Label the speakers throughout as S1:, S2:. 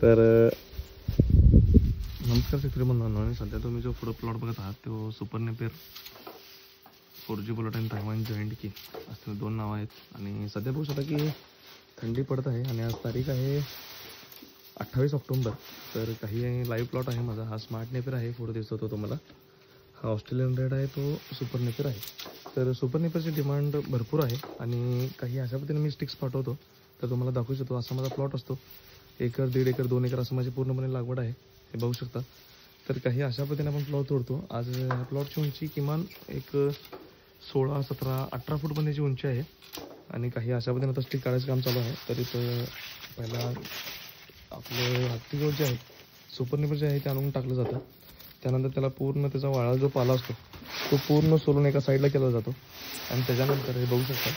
S1: तर नमस्कार शेतकरी बंधूंनो, आणि सध्या तुम्ही जो पुढे प्लॉट बघत आहात तो सुपर नेपियर 4G बुलेट आणि तायवान जॉईंट की असं दोन नाव आहेत. आणि सध्या बघू शकता की थंडी पडत आहे आणि आज तारीख आहे 28 ऑक्टोबर. तर काही लाईव्ह प्लॉट आहे माझा. हा स्मार्ट नेपियर आहे, फोटो दिसतो तुम्हाला. हा ऑस्ट्रेलियन रेड आहे, तो सुपर नेपियर आहे. तर सुपर नेपियरची डिमांड भरपूर आहे आणि काही अशा पद्धतीने मी स्टिक्स पाठवतो तर तुम्हाला दाखवू शकतो. असा माझा प्लॉट असतो. 1 एकर, 1.5 एकर, 2 एकर असं माझी पूर्णपणे लागवड आहे, हे बघू शकता. तर काही अशा पद्धतीने आपण प्लॉट तोडतो. आज ह्या प्लॉटची उंची किमान एक 16, 17, 18 फूटपर्यंतची उंची आहे. आणि काही अशा पद्धतीने आता स्टिक काढायचं काम चालू आहे. तर इथं पहिला आपले हत्ती गवत जे आहे, सुपर नेपियर जे आहे ते आणून टाकलं जातं. त्यानंतर त्याला पूर्ण त्याचा वाळा जो पाला असतो तो पूर्ण सोलून एका साईडला केला जातो. आणि त्याच्यानंतर हे बघू शकता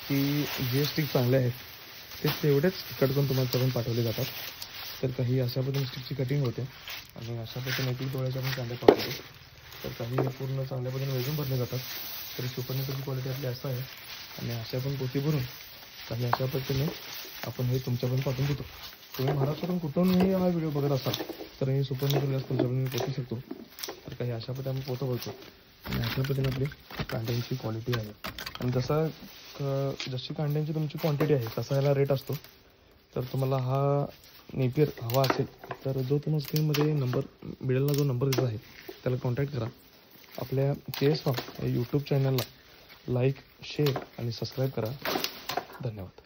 S1: की जे स्टिक चांगले आहेत ते तेवढेच कट करून तुम्हाला करून पाठवले जातात. तर काही अशा पद्धतीने स्टिकची कटिंग होते आणि अशा पद्धतीने एक डोळ्याचे आपण कांदे पाठवतो. तर काही पूर्ण चांगल्या पद्धतीने वेगळून भरले जातात. तरी सुपर नेपियरची क्वालिटी आपली असं आहे. आणि अशा पण पोती भरून काही अशा पद्धतीने आपण हे तुमच्यापर्यंत पाठवून देतो. तुम्ही महाराष्ट्रातून कुठूनही हा व्हिडिओ बघत असाल तर हे सुपर नेपियर गॅस तुमच्यापर्यंत पोचू शकतो. तर काही अशा पद्धतीने आपण पोतं बोलतो आणि अशा पद्धतीने आपली कांड्यांची क्वालिटी आहे. आणि जशी कांड्यांची तुमची क्वांटिटी आहे तसा याला रेट असतो. तर तुम्हाला हा नेपियर हवा असेल तर जो तुम्हाला स्क्रीनमध्ये नंबर मिळेल ना, जो नंबर दिला आहे त्याला कॉन्टॅक्ट करा. आपल्या KS फार्म या यूट्यूब चॅनलला लाईक, शेअर आणि सबस्क्राईब करा. धन्यवाद.